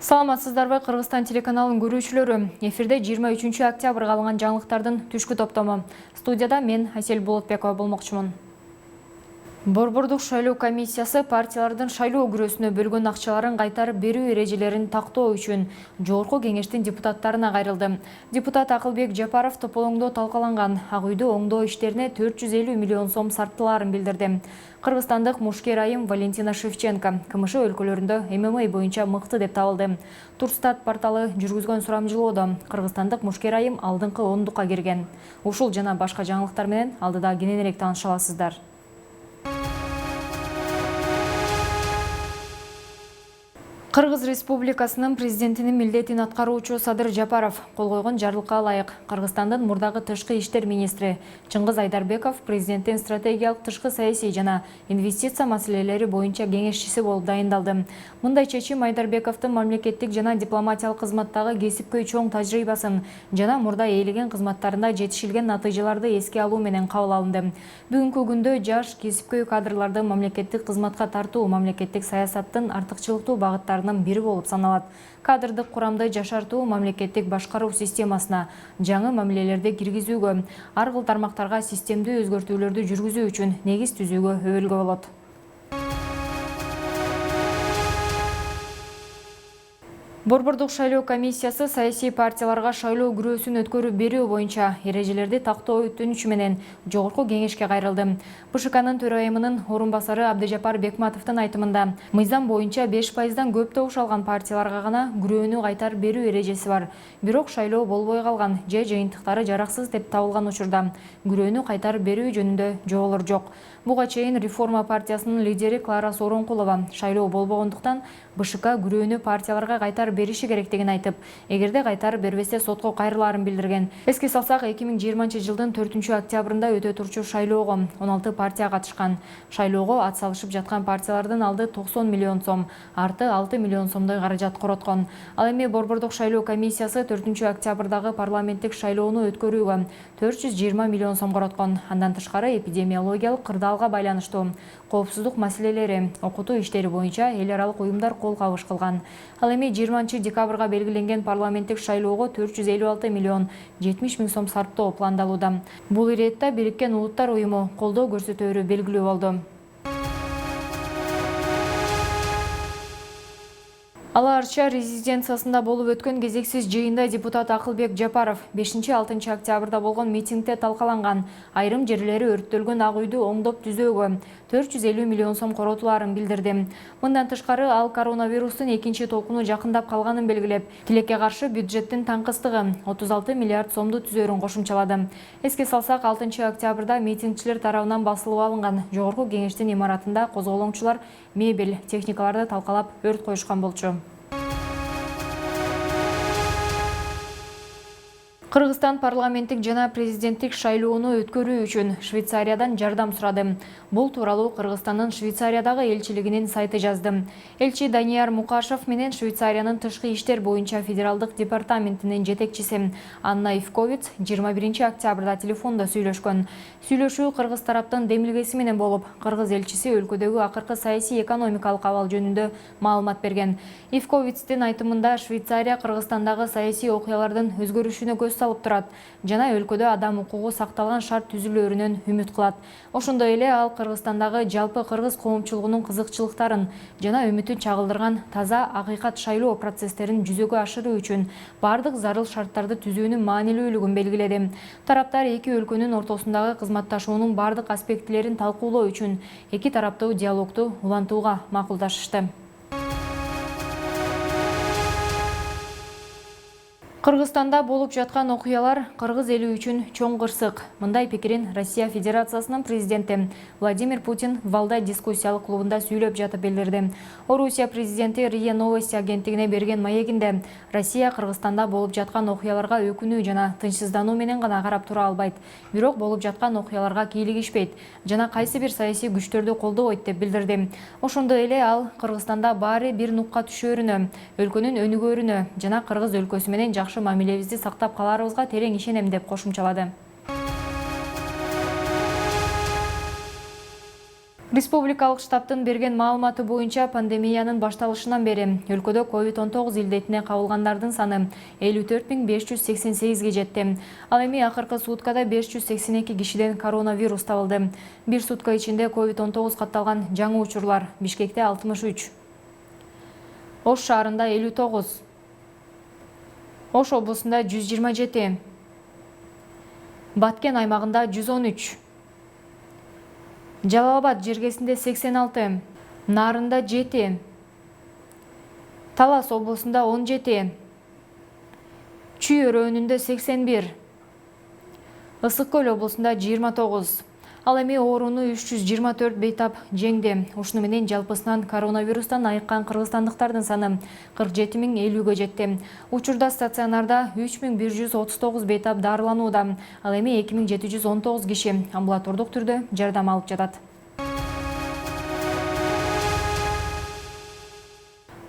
Саламатсыздарбы, Кыргызстан телеканалын көрүүчүлөрү. Эфирде 23 октябрга алынган жаңылыктардын түшкү топтому. Студияда мен Асель Болотбекова болмокчумун. Борбордук шайлоо комиссиясы партиялардын шайлоо күрөсүнө бөлгөн акчаларын кайтарып берүү эрежелерин тактоо үчүн Жогорку кеңештин депутаттарына кайрылды. Депутат Акылбек Жапаров тополоңдо талкаланган ак үйдү оңдоо иштерине 450 миллион сом сарптылаарын билдирди. Кыргызстандык мушкер айым Валентина Шевченко КМШ өлкөлөрүндө ММА боюнча мыкты деп табылды. Турстат порталы жүргүзгөн сурамжылоодо кыргызстандык мушкер айым алдыңкы ондукка кирген. Ушул жана башка жаңылыктар менен алдыда кененирээк тааныша аласыздар. Кыргыз Республикасынын президентинин милдетин аткаруучу Садыр Жапаров кол койгон жарлыкка ылайык Кыргызстандын мурдагы тышкы иштер министри Чыңгыз Айдарбеков президенттин стратегиялык тышкы саясий жана инвестиция маселелери боюнча кеңешчиси болуп дайындалды. Мындай чечим Айдарбековдун мамлекеттик жана дипломатиялык кызматтагы кесипкөй чоң тажрыйбасын жана мурда ээлеген кызматтарында жетишилген натыйжаларды эске алуу менен кабыл алынды. Бүгүнкү күндө жаш кесипкөй кадрларды мамлекеттик кызматка тартуу мамлекеттик саясаттын артыкчылыктуу багыттары бири болуп саналат. Кадрдык курамды жашартуу мамлекеттик башкаруу системасына жаңы мамилелерди киргизүүгө, ар кыл тармактарга системдүү өзгөртүүлөрдү жүргүзүү үчүн негиз түзүүгө өбөлгө болот. Борбордук шайлоо комиссиясы саясий партияларга шайлоо күрөөсүн өткөрүп берүү боюнча эрежелерди тактоо өтүнүчү менен Жогорку кеңешке кайрылды. БШКнын төрайымынын орун басары Абдыжапар Бекматовдун айтымында, мыйзам боюнча 5%дан көп добуш алган партияларга гана күрөөнү кайтарып берүү эрежеси бар. Бирок шайлоо болбой калган же жыйынтыктары жараксыз деп табылган учурда күрөөнү кайтарып берүү жөнүндө жоолор жок. Буга чейин Реформа партиясынын лидери Клара Сооронкулова шайлоо болбогондуктан БШК күрөөнү партияларга кайтарып бериши керектигин айтып, эгерде кайтарып бербесе сотко кайрылаарын билдирген. Эске салсак, 2020 жылдын 4 октябрында өтө турчу шайлоого 16 партия катышкан. Шайлоого ат салышып жаткан партиялардын алды 90 миллион сом, арты 6 миллион сомдой каражат короткон. Ал эми Борбордук шайлоо комиссиясы 4 октябрдагы парламенттик шайлоону өткөрүүгө 420 миллион сом короткон. Андан тышкары эпидемиологиялык кырдаалга байланыштуу коопсуздук маселелери, окутуу иштери боюнча эл аралык уюмдар кол кабыш кылган. Ал эми 20 декабрга белгиленген парламенттик шайлоого 456 миллион 70 миң сом сарптоо пландалууда. Бул иретте Бириккен Улуттар уюму колдоо көрсөтөөрү белгилүү болду. Ала Арча резиденциясында болуп өткөн кезексиз жыйында депутат Акылбек Жапаров 5-6 октябрда болгон митингде талкаланган айрым жерлери өрттөлгөн ак үйдү оңдоп түзөөгө 450 миллион сом коротулаарын билдирди. Мындан тышкары ал коронавирустун экинчи толкуну жакындап калганын белгилеп, тилекке каршы бюджеттин таңкыстыгы 36 миллиард сомду түзөөрүн кошумчалады. Эске салсак, 6 октябрда митингчилер тарабынан басылып алынган Жогорку кеңештин имаратында козголоңчулар мебель, техникаларды талкалап өрт коюшкан болчу. Кыргызстан парламенттик жана президенттик шайлоону өткөрүү үчүн Швейцариядан жардам сурады. Бул тууралуу Кыргызстандын Швейцариядагы элчилигинин сайты жазды. Элчи Данияр Мукашев менен Швейцариянын тышкы иштер боюнча федералдык департаментинин жетекчиси Анна Ивковиц 21 октябрда телефондо сүйлөшкөн. Сүйлөшүү кыргыз тараптын демилгеси менен болуп, кыргыз элчиси өлкөдөгү акыркы саясий экономикалык абал жөнүндө маалымат берген. Ивковицтин айтымында Швейцария Кыргызстандагы саясий окуялардын өзгөрүшүнө көз салып турат жана өлкөдө адам укугу сакталган шарт түзүлөөрүнөн үмүт кылат. Ошондой эле ал Кыргызстандагы жалпы кыргыз коомчулугунун кызыкчылыктарын жана үмүтүн чагылдырган таза акыйкат шайлоо процесстерин жүзөгө ашыруу үчүн бардык зарыл шарттарды түзүүнүн маанилүүлүгүн белгиледи. Тараптар эки өлкөнүн ортосундагы кызматташуунун бардык аспектилерин талкуулоо үчүн эки тараптуу диалогду улантууга макулдашышты. Кыргызстанда болуп жаткан окуялар кыргыз эли үчүн чоң кырсык. Мындай пикирин Россия Федерациясынын президенти Владимир Путин Валдай дискуссиялык клубунда сүйлөп жатып билдирди. Орусия президенти РИА Новости агенттигине берген маегинде Россия Кыргызстанда болуп жаткан окуяларга өкүнүү жана тынчсыздануу менен гана карап тура албайт. Бирок болуп жаткан окуяларга кийлигишпейт жана кайсы бир саясий күчтөрдү колдобойт деп билдирди. Ошондой эле ал Кыргызстанда баары бир нукка түшөөрүнө, өлкөнүн өнүгөөрүнө жана кыргыз өлкөсү менен жакшы мамилебизди сактап каларыбызга терең ишенем деп кошумчалады. Республикалык штабтын берген маалыматы боюнча пандемиянын башталышынан бери өлкөдө COVID-19 илдетине кабылгандардын саны 54.588 жетти. Ал эми акыркы суткада 582 кишиден коронавирус табылды. Бир сутка ичинде COVID-19 катталган жаңы учурлар: Бишкекте 63, Ош шаарында 59, Ош облусунда 127, Баткен аймагында 113, Жалал-Абад жергесинде 86, Нарында 7, Талас облусунда 17, Чүй өрөөнүндө 81, Ысык Көл облусунда 29. Ал эми ооруну 324 бейтап жеңди. Ушуну менен жалпысынан коронавирустан айыккан кыргызстандыктардын саны 47.050-ге жетти. Учурда стационарда 3139 бейтап дарыланууда. Ал эми 2719 киши амбулатордук түрдө жардам алып жатат.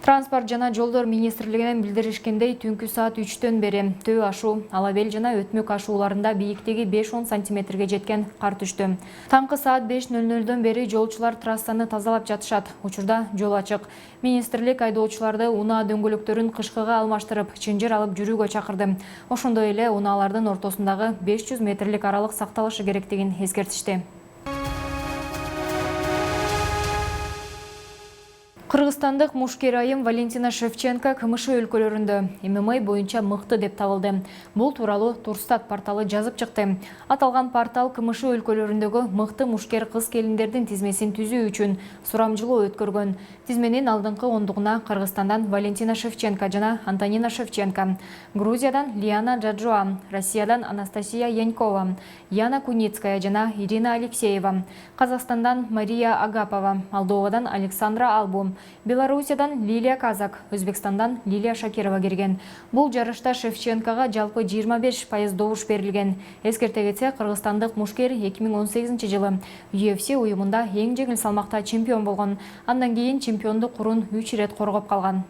Транспорт жана жолдор министрлигинен билдиришкендей, түнкү саат 3-төн бери Төө ашуу, Алабел жана Өтмөк ашууларында бийиктиги 5-10 сантиметрге жеткен кар түштү. Таңкы саат 5:00-дөн бери жолчулар трассаны тазалап жатышат. Учурда жол ачык. Министрлик айдоочуларды унаа дөңгөлөктөрүн кышкыга алмаштырып, чынжыр алып жүрүүгө чакырды. Ошондой эле унаалардын ортосундагы 500 метрлик аралык сакталышы керектигин эскертишти. Кыргызстандык мушкер айым Валентина Шевченко КМШ өлкөлөрүндө ММА боюнча мыкты деп табылды. Бул тууралуу Турстат порталы жазып чыкты. Аталган портал КМШ өлкөлөрүндөгү мыкты мушкер кыз келиндердин тизмесин түзүү үчүн сурамжылоо өткөргөн. Тизменин алдыңкы ондугуна Кыргызстандан Валентина Шевченко жана Антонина Шевченко, Грузиядан Лиана Джаджуа, Россиядан Анастасия Янькова, Яна Куницкая жана Ирина Алексеева, Казакстандан Мария Агапова, Молдовадан Александра Албу, Белоруссиядан Лилия Казак, Өзбекстандан Лилия Шакирова кирген. Бул жарышта Шевченкага жалпы 25% добуш берилген. Эскерте кетсе, кыргызстандык мушкер 2018-жылы UFC уюмунда эң жеңил салмакта чемпион болгон. Андан кийин чемпиондук курун 3 ирет коргоп калган.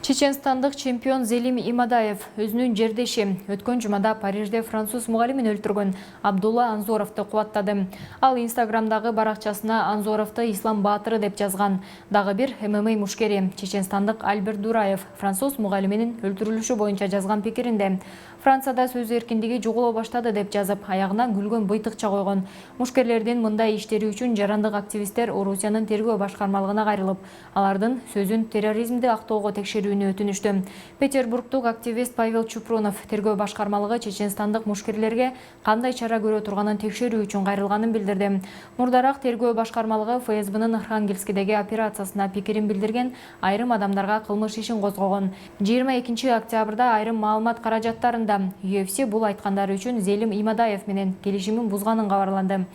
Чеченстандык чемпион Зелим Имадаев өзүнүн жердеши өткөн жумада Парижде француз мугалимин өлтүргөн Абдулла Анзоровду кубаттады. Ал Инстаграмдагы баракчасына Анзоровду ислам баатыры деп жазган. Дагы бир ММА мушкери чеченстандык Альберт Дураев француз мугалиминин өлтүрүлүшү боюнча жазган пикиринде Францияда сөз эркиндиги жоголо баштады деп жазып, аягына күлгөн быйтыкча койгон. Мушкерлердин мындай иштери үчүн жарандык активисттер Орусиянын тергөө башкармалыгына кайрылып, алардын сөзүн терроризмди актоого текшерүүнү өтүнүштү. Петербургдук активист Павел Чупрунов тергөө башкармалыгы чеченстандык мушкерлерге кандай чара көрө турганын текшерүү үчүн кайрылганын билдирди. Мурдараак тергөө башкармалыгы ФСБнын Архангельскидеги операциясына пикирин билдирген айрым адамдарга кылмыш ишин козгогон. 22 октябрда айрым маалымат каражаттарында UFC бул айткандары үчүн Зелим Имадаев менен келишимин бузганын кабарланды.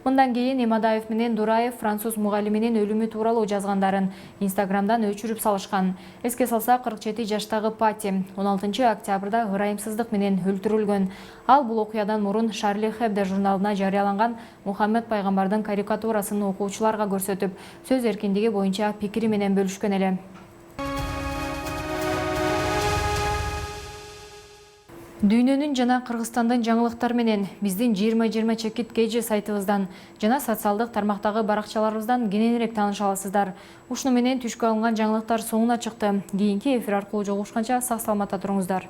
Мындан кийин Имадаев менен Дураев француз мугалиминин өлүмү тууралуу жазгандарын Инстаграмдан өчүрүп салышкан. Эске салса, 47 жаштагы Пати 16 октябрда ырайымсыздык менен өлтүрүлгөн. Ал бул окуядан мурун Шарли Hebdo журналына жарыяланган Мухаммед пайгамбардын карикатурасын окуучуларга көрсөтүп, сөз эркиндиги боюнча пикири менен бөлүшкөн эле. Дүйнөнүн жана Кыргызстандын жаңылыктары менен биздин 2020 чекит KG сайтыбыздан жана социалдык тармактагы баракчаларыбыздан кененирээк тааныша аласыздар. Ушуну менен түшкө алынган жаңылыктар соңуна чыкты. Кийинки эфир аркылуу жолугушканча сак саламатта туруңуздар.